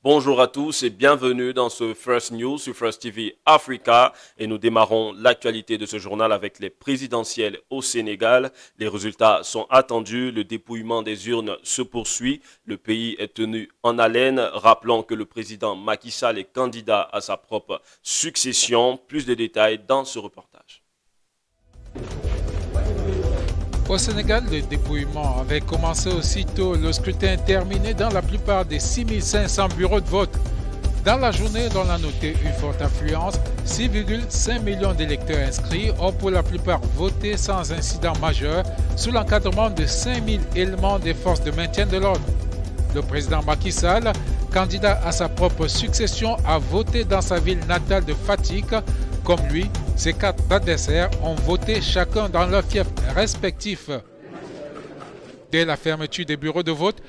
Bonjour à tous et bienvenue dans ce First News sur First TV Africa et nous démarrons l'actualité de ce journal avec les présidentielles au Sénégal. Les résultats sont attendus, le dépouillement des urnes se poursuit, le pays est tenu en haleine. Rappelons que le président Macky Sall est candidat à sa propre succession. Plus de détails dans ce reportage. Au Sénégal, le dépouillement avait commencé aussitôt le scrutin terminé dans la plupart des 6500 bureaux de vote. Dans la journée, on a noté une forte affluence. 6,5 millions d'électeurs inscrits ont pour la plupart voté sans incident majeur sous l'encadrement de 5000 éléments des forces de maintien de l'ordre. Le président Macky Sall, candidat à sa propre succession, a voté dans sa ville natale de Fatick. Comme lui, ses 4 adversaires ont voté chacun dans leur fief respectif. Dès la fermeture des bureaux de vote,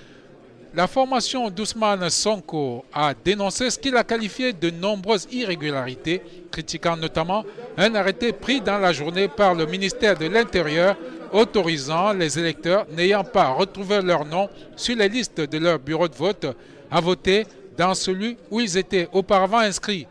la formation d'Ousmane Sonko a dénoncé ce qu'il a qualifié de nombreuses irrégularités, critiquant notamment un arrêté pris dans la journée par le ministère de l'Intérieur autorisant les électeurs n'ayant pas retrouvé leur nom sur les listes de leur bureau de vote à voter dans celui où ils étaient auparavant inscrits.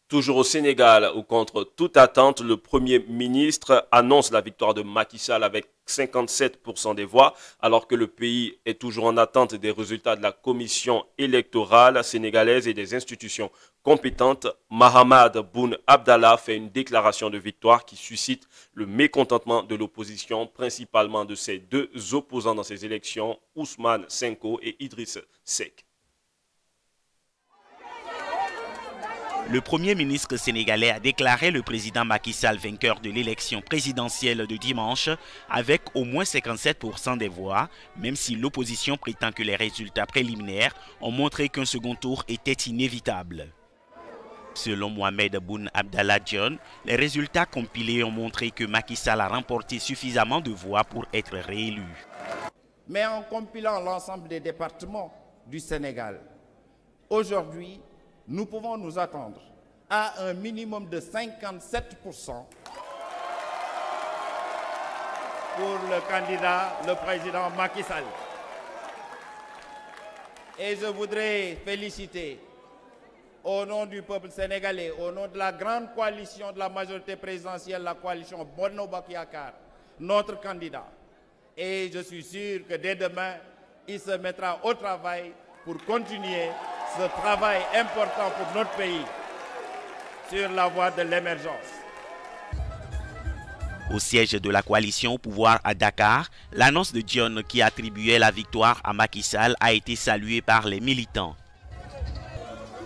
Toujours au Sénégal, où contre toute attente, le Premier ministre annonce la victoire de Macky Sall avec 57% des voix, alors que le pays est toujours en attente des résultats de la commission électorale sénégalaise et des institutions compétentes. Mahamad Boun Abdallah fait une déclaration de victoire qui suscite le mécontentement de l'opposition, principalement de ses deux opposants dans ces élections, Ousmane Sonko et Idriss Seck. Le Premier ministre sénégalais a déclaré le président Macky Sall vainqueur de l'élection présidentielle de dimanche avec au moins 57% des voix, même si l'opposition prétend que les résultats préliminaires ont montré qu'un second tour était inévitable. Selon Mohamed Boun Abdallah Dionne, les résultats compilés ont montré que Macky Sall a remporté suffisamment de voix pour être réélu. Mais en compilant l'ensemble des départements du Sénégal, aujourd'hui, nous pouvons nous attendre à un minimum de 57% pour le candidat, le président Macky Sall. Et je voudrais féliciter, au nom du peuple sénégalais, au nom de la grande coalition de la majorité présidentielle, la coalition Benno Bokk Yakaar, notre candidat. Et je suis sûr que dès demain, il se mettra au travail pour continuer ce travail important pour notre pays sur la voie de l'émergence. Au siège de la coalition au pouvoir à Dakar, l'annonce de Dionne qui attribuait la victoire à Macky Sall a été saluée par les militants.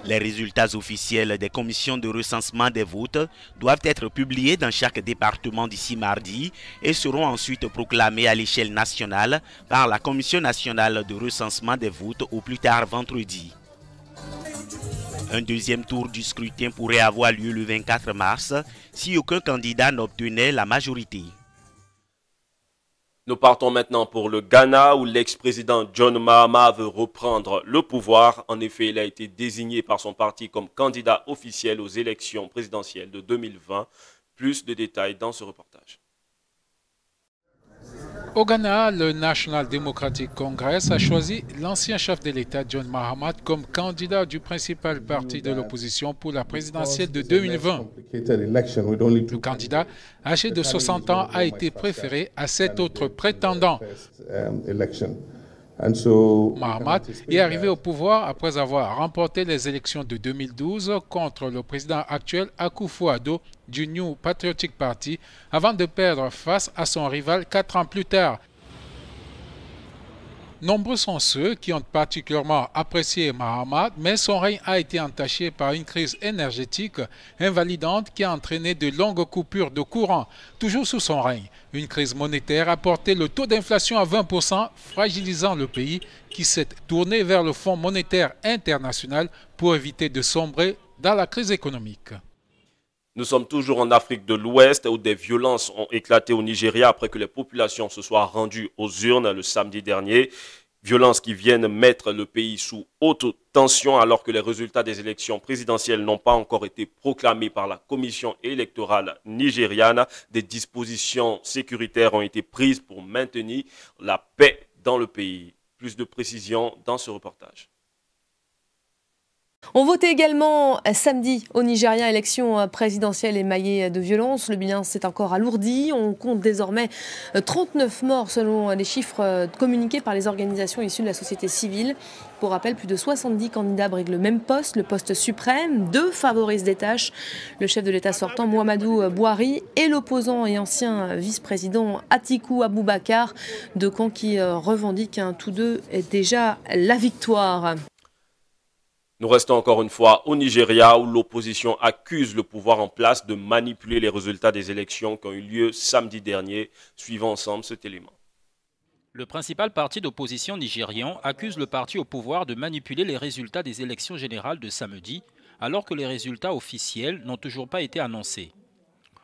Les résultats officiels des commissions de recensement des votes doivent être publiés dans chaque département d'ici mardi et seront ensuite proclamés à l'échelle nationale par la Commission nationale de recensement des votes au plus tard vendredi. Un deuxième tour du scrutin pourrait avoir lieu le 24 mars si aucun candidat n'obtenait la majorité. Nous partons maintenant pour le Ghana où l'ex-président John Mahama veut reprendre le pouvoir. En effet, il a été désigné par son parti comme candidat officiel aux élections présidentielles de 2020. Plus de détails dans ce reportage. Au Ghana, le National Democratic Congress a choisi l'ancien chef de l'État John Mahama comme candidat du principal parti de l'opposition pour la présidentielle de 2020. Le candidat, âgé de 60 ans, a été préféré à 7 autres prétendants. Mahama est arrivé au pouvoir après avoir remporté les élections de 2012 contre le président actuel Akufo-Addo du New Patriotic Party avant de perdre face à son rival 4 ans plus tard. Nombreux sont ceux qui ont particulièrement apprécié Mahama, mais son règne a été entaché par une crise énergétique invalidante qui a entraîné de longues coupures de courant. Toujours sous son règne, une crise monétaire a porté le taux d'inflation à 20%, fragilisant le pays qui s'est tourné vers le Fonds monétaire international pour éviter de sombrer dans la crise économique. Nous sommes toujours en Afrique de l'Ouest où des violences ont éclaté au Nigeria après que les populations se soient rendues aux urnes le samedi dernier. Violences qui viennent mettre le pays sous haute tension alors que les résultats des élections présidentielles n'ont pas encore été proclamés par la commission électorale nigériane. Des dispositions sécuritaires ont été prises pour maintenir la paix dans le pays. Plus de précisions dans ce reportage. On votait également samedi au Nigeria, élection présidentielle émaillée de violence. Le bilan s'est encore alourdi. On compte désormais 39 morts selon les chiffres communiqués par les organisations issues de la société civile. Pour rappel, plus de 70 candidats briguent le même poste, le poste suprême. 2 favorisent des tâches. Le chef de l'État sortant, Muhammadu Buhari, et l'opposant et ancien vice-président Atiku Abubakar, 2 camps qui revendiquent tous deux déjà la victoire. Nous restons encore une fois au Nigeria où l'opposition accuse le pouvoir en place de manipuler les résultats des élections qui ont eu lieu samedi dernier. Suivons ensemble cet élément. Le principal parti d'opposition nigérian accuse le parti au pouvoir de manipuler les résultats des élections générales de samedi, alors que les résultats officiels n'ont toujours pas été annoncés.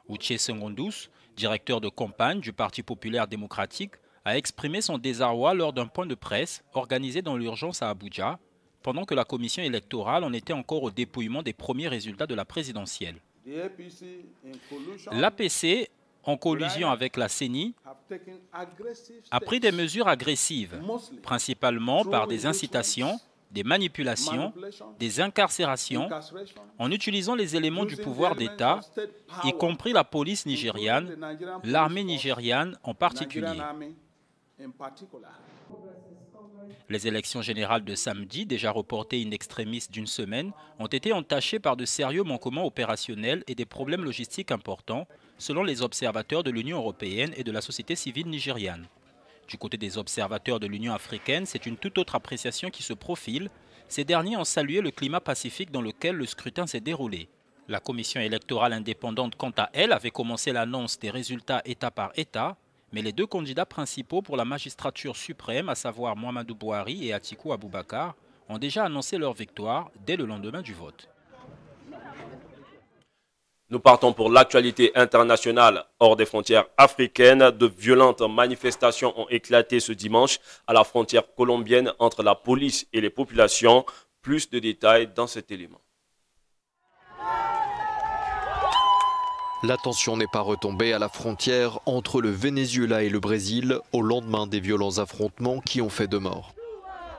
Uche Sengondus, directeur de campagne du Parti populaire démocratique, a exprimé son désarroi lors d'un point de presse organisé dans l'urgence à Abuja, pendant que la commission électorale en était encore au dépouillement des premiers résultats de la présidentielle. L'APC, en collusion avec la CENI, a pris des mesures agressives, principalement par des incitations, des manipulations, des incarcérations, en utilisant les éléments du pouvoir d'État, y compris la police nigériane, l'armée nigériane en particulier. Les élections générales de samedi, déjà reportées in extremis d'une semaine, ont été entachées par de sérieux manquements opérationnels et des problèmes logistiques importants, selon les observateurs de l'Union européenne et de la société civile nigériane. Du côté des observateurs de l'Union africaine, c'est une toute autre appréciation qui se profile. Ces derniers ont salué le climat pacifique dans lequel le scrutin s'est déroulé. La commission électorale indépendante, quant à elle, avait commencé l'annonce des résultats État par État, mais les 2 candidats principaux pour la magistrature suprême, à savoir Muhammadu Buhari et Atiku Abubakar, ont déjà annoncé leur victoire dès le lendemain du vote. Nous partons pour l'actualité internationale hors des frontières africaines. De violentes manifestations ont éclaté ce dimanche à la frontière colombienne entre la police et les populations. Plus de détails dans cet élément. La tension n'est pas retombée à la frontière entre le Venezuela et le Brésil au lendemain des violents affrontements qui ont fait 2 morts.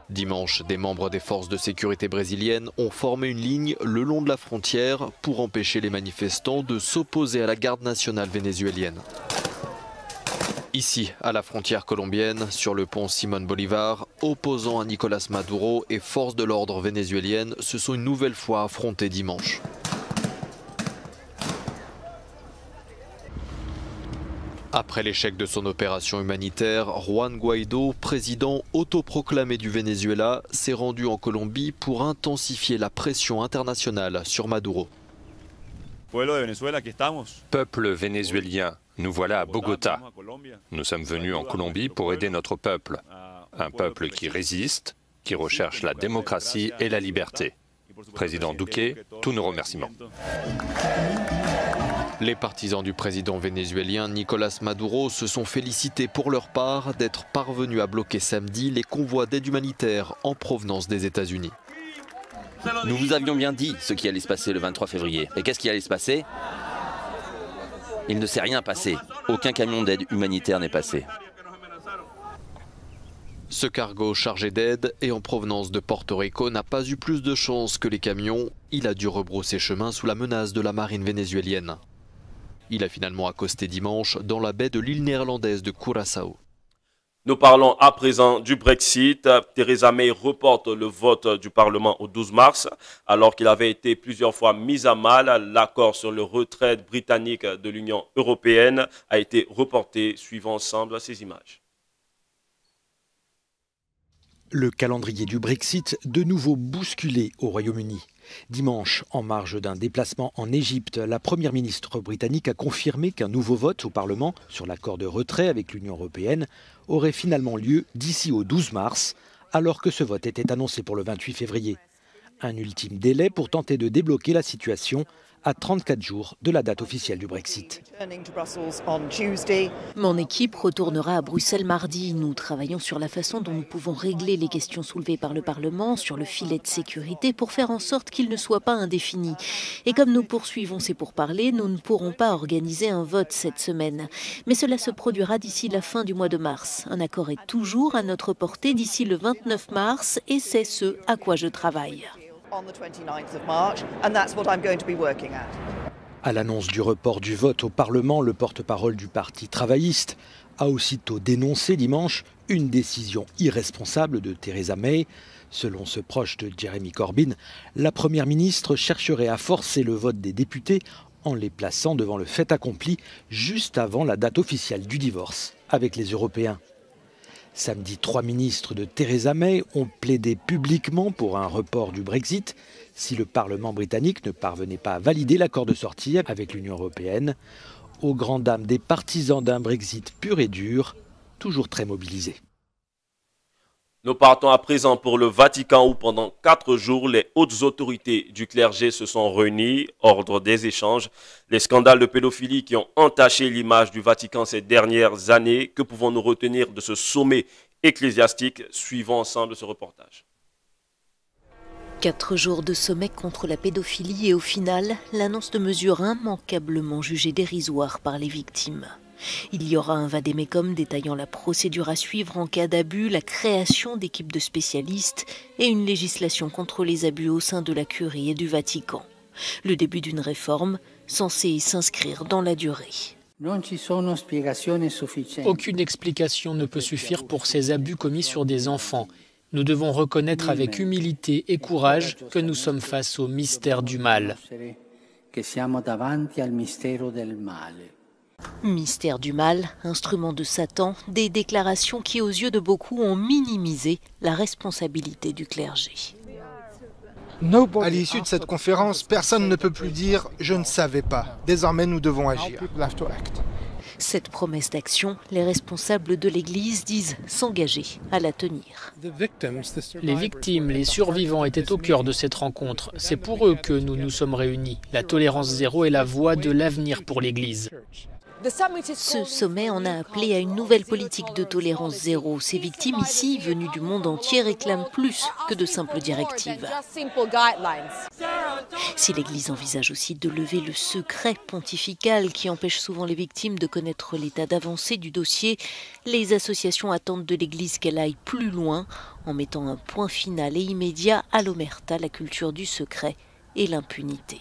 Dimanche, des membres des forces de sécurité brésiliennes ont formé une ligne le long de la frontière pour empêcher les manifestants de s'opposer à la garde nationale vénézuélienne. Ici, à la frontière colombienne, sur le pont Simón Bolívar, opposants à Nicolás Maduro et forces de l'ordre vénézuéliennes se sont une nouvelle fois affrontés dimanche. Après l'échec de son opération humanitaire, Juan Guaidó, président autoproclamé du Venezuela, s'est rendu en Colombie pour intensifier la pression internationale sur Maduro. Peuple vénézuélien, nous voilà à Bogota. Nous sommes venus en Colombie pour aider notre peuple. Un peuple qui résiste, qui recherche la démocratie et la liberté. Président Duque, tous nos remerciements. Les partisans du président vénézuélien Nicolás Maduro se sont félicités pour leur part d'être parvenus à bloquer samedi les convois d'aide humanitaire en provenance des États-Unis. Nous vous avions bien dit ce qui allait se passer le 23 février. Et qu'est-ce qui allait se passer? Il ne s'est rien passé. Aucun camion d'aide humanitaire n'est passé. Ce cargo chargé d'aide et en provenance de Porto Rico n'a pas eu plus de chance que les camions. Il a dû rebrousser chemin sous la menace de la marine vénézuélienne. Il a finalement accosté dimanche dans la baie de l'île néerlandaise de Curaçao. Nous parlons à présent du Brexit. Theresa May reporte le vote du Parlement au 12 mars, alors qu'il avait été plusieurs fois mis à mal. L'accord sur le retrait britannique de l'Union européenne a été reporté. Suivons ensemble ces images. Le calendrier du Brexit de nouveau bousculé au Royaume-Uni. Dimanche, en marge d'un déplacement en Égypte, la première ministre britannique a confirmé qu'un nouveau vote au Parlement sur l'accord de retrait avec l'Union européenne aurait finalement lieu d'ici au 12 mars, alors que ce vote était annoncé pour le 28 février. Un ultime délai pour tenter de débloquer la situation à 34 jours de la date officielle du Brexit. Mon équipe retournera à Bruxelles mardi. Nous travaillons sur la façon dont nous pouvons régler les questions soulevées par le Parlement sur le filet de sécurité pour faire en sorte qu'il ne soit pas indéfini. Et comme nous poursuivons ces pourparlers, nous ne pourrons pas organiser un vote cette semaine. Mais cela se produira d'ici la fin du mois de mars. Un accord est toujours à notre portée d'ici le 29 mars et c'est ce à quoi je travaille. À l'annonce du report du vote au Parlement, le porte-parole du Parti travailliste a aussitôt dénoncé dimanche une décision irresponsable de Theresa May. Selon ce proche de Jeremy Corbyn, la Première ministre chercherait à forcer le vote des députés en les plaçant devant le fait accompli juste avant la date officielle du divorce avec les Européens. Samedi, 3 ministres de Theresa May ont plaidé publiquement pour un report du Brexit si le Parlement britannique ne parvenait pas à valider l'accord de sortie avec l'Union européenne, aux grandes dames des partisans d'un Brexit pur et dur, toujours très mobilisés. Nous partons à présent pour le Vatican où pendant 4 jours, les hautes autorités du clergé se sont réunies, ordre des échanges. Les scandales de pédophilie qui ont entaché l'image du Vatican ces dernières années, que pouvons-nous retenir de ce sommet ecclésiastique? Suivons ensemble ce reportage. 4 jours de sommet contre la pédophilie et au final, l'annonce de mesures immanquablement jugées dérisoires par les victimes. Il y aura un vade-mecum détaillant la procédure à suivre en cas d'abus, la création d'équipes de spécialistes et une législation contre les abus au sein de la Curie et du Vatican. Le début d'une réforme censée s'inscrire dans la durée. Aucune explication ne peut suffire pour ces abus commis sur des enfants. Nous devons reconnaître avec humilité et courage que nous sommes face au mystère du mal. Mystère du mal, instrument de Satan, des déclarations qui aux yeux de beaucoup ont minimisé la responsabilité du clergé. À l'issue de cette conférence, personne ne peut plus dire « je ne savais pas ». Désormais, nous devons agir. Cette promesse d'action, les responsables de l'Église disent s'engager à la tenir. Les victimes, les survivants étaient au cœur de cette rencontre. C'est pour eux que nous nous sommes réunis. La tolérance zéro est la voie de l'avenir pour l'Église. Ce sommet en a appelé à une nouvelle politique de tolérance zéro. Ces victimes ici, venues du monde entier, réclament plus que de simples directives. Si l'Église envisage aussi de lever le secret pontifical qui empêche souvent les victimes de connaître l'état d'avancée du dossier, les associations attendent de l'Église qu'elle aille plus loin en mettant un point final et immédiat à l'omerta, la culture du secret et l'impunité.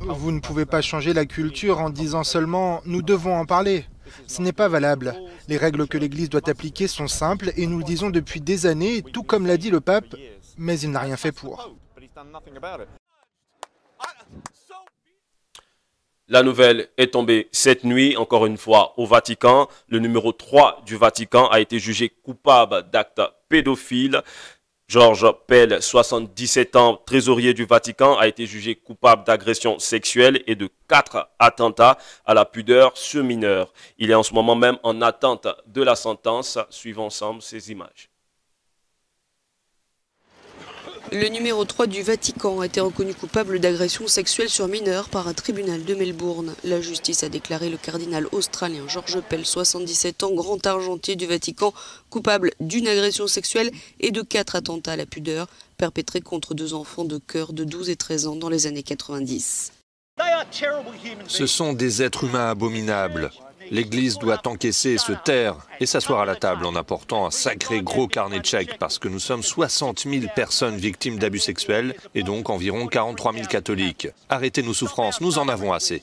Vous ne pouvez pas changer la culture en disant seulement « nous devons en parler ». Ce n'est pas valable. Les règles que l'Église doit appliquer sont simples et nous le disons depuis des années, tout comme l'a dit le pape, mais il n'a rien fait pour. La nouvelle est tombée cette nuit, encore une fois, au Vatican. Le numéro 3 du Vatican a été jugé coupable d'actes pédophiles. Georges Pell, 77 ans, trésorier du Vatican, a été jugé coupable d'agression sexuelle et de 4 attentats à la pudeur sur mineurs. Il est en ce moment même en attente de la sentence. Suivons ensemble ces images. Le numéro 3 du Vatican a été reconnu coupable d'agression sexuelle sur mineurs par un tribunal de Melbourne. La justice a déclaré le cardinal australien Georges Pell, 77 ans, grand argentier du Vatican, coupable d'une agression sexuelle et de 4 attentats à la pudeur perpétrés contre 2 enfants de cœur de 12 et 13 ans dans les années 90. Ce sont des êtres humains abominables. L'Église doit encaisser, se taire et s'asseoir à la table en apportant un sacré gros carnet de chèques parce que nous sommes 60 000 personnes victimes d'abus sexuels et donc environ 43 000 catholiques. Arrêtez nos souffrances, nous en avons assez.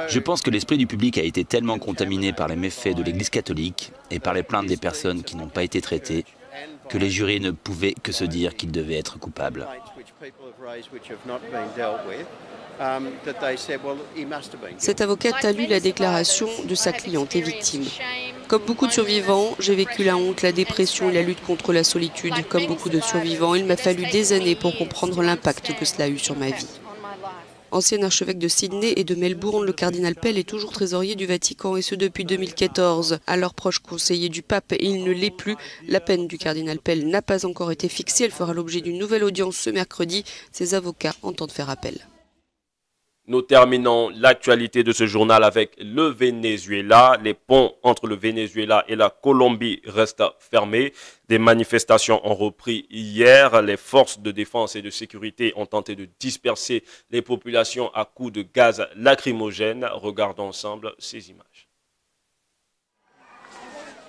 Je pense que l'esprit du public a été tellement contaminé par les méfaits de l'Église catholique et par les plaintes des personnes qui n'ont pas été traitées que les jurés ne pouvaient que se dire qu'ils devaient être coupables. Cette avocate a lu la déclaration de sa cliente et victime. Comme beaucoup de survivants, j'ai vécu la honte, la dépression et la lutte contre la solitude. Comme beaucoup de survivants, il m'a fallu des années pour comprendre l'impact que cela a eu sur ma vie. Ancien archevêque de Sydney et de Melbourne, le cardinal Pell est toujours trésorier du Vatican et ce depuis 2014. Alors proche conseiller du pape, il ne l'est plus. La peine du cardinal Pell n'a pas encore été fixée. Elle fera l'objet d'une nouvelle audience ce mercredi. Ses avocats entendent faire appel. Nous terminons l'actualité de ce journal avec le Venezuela. Les ponts entre le Venezuela et la Colombie restent fermés. Des manifestations ont repris hier. Les forces de défense et de sécurité ont tenté de disperser les populations à coups de gaz lacrymogène. Regardons ensemble ces images.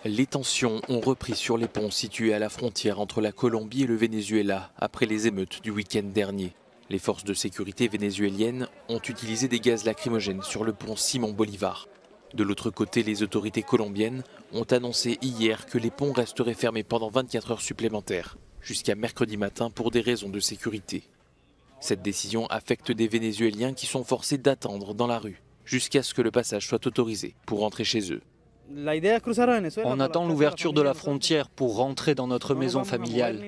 Les tensions ont repris sur les ponts situés à la frontière entre la Colombie et le Venezuela après les émeutes du week-end dernier. Les forces de sécurité vénézuéliennes ont utilisé des gaz lacrymogènes sur le pont Simon Bolivar. De l'autre côté, les autorités colombiennes ont annoncé hier que les ponts resteraient fermés pendant 24 heures supplémentaires, jusqu'à mercredi matin pour des raisons de sécurité. Cette décision affecte des Vénézuéliens qui sont forcés d'attendre dans la rue, jusqu'à ce que le passage soit autorisé pour rentrer chez eux. On attend l'ouverture de la frontière pour rentrer dans notre maison familiale.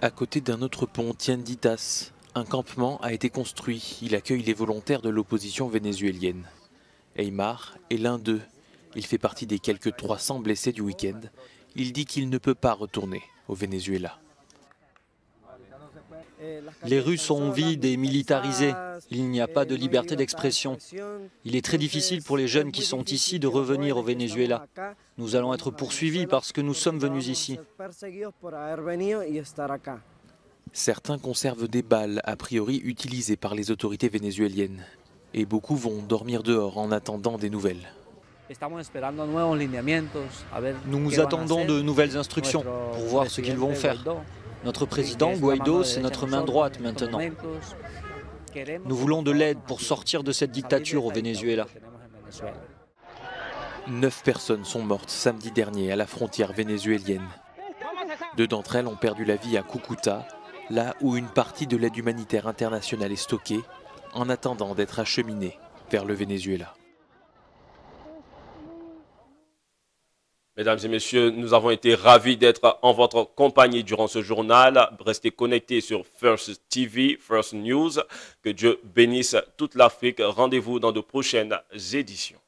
À côté d'un autre pont, Tienditas, un campement a été construit. Il accueille les volontaires de l'opposition vénézuélienne. Aymar est l'un d'eux. Il fait partie des quelques 300 blessés du week-end. Il dit qu'il ne peut pas retourner au Venezuela. Les rues sont vides et militarisées. Il n'y a pas de liberté d'expression. Il est très difficile pour les jeunes qui sont ici de revenir au Venezuela. Nous allons être poursuivis parce que nous sommes venus ici. Certains conservent des balles, a priori utilisées par les autorités vénézuéliennes. Et beaucoup vont dormir dehors en attendant des nouvelles. Nous attendons de nouvelles instructions pour voir ce qu'ils vont faire. Notre président, Guaidó, c'est notre main droite maintenant. Nous voulons de l'aide pour sortir de cette dictature au Venezuela. 9 personnes sont mortes samedi dernier à la frontière vénézuélienne. 2 d'entre elles ont perdu la vie à Cúcuta, là où une partie de l'aide humanitaire internationale est stockée, en attendant d'être acheminée vers le Venezuela. Mesdames et messieurs, nous avons été ravis d'être en votre compagnie durant ce journal. Restez connectés sur First TV, First News. Que Dieu bénisse toute l'Afrique. Rendez-vous dans de prochaines éditions.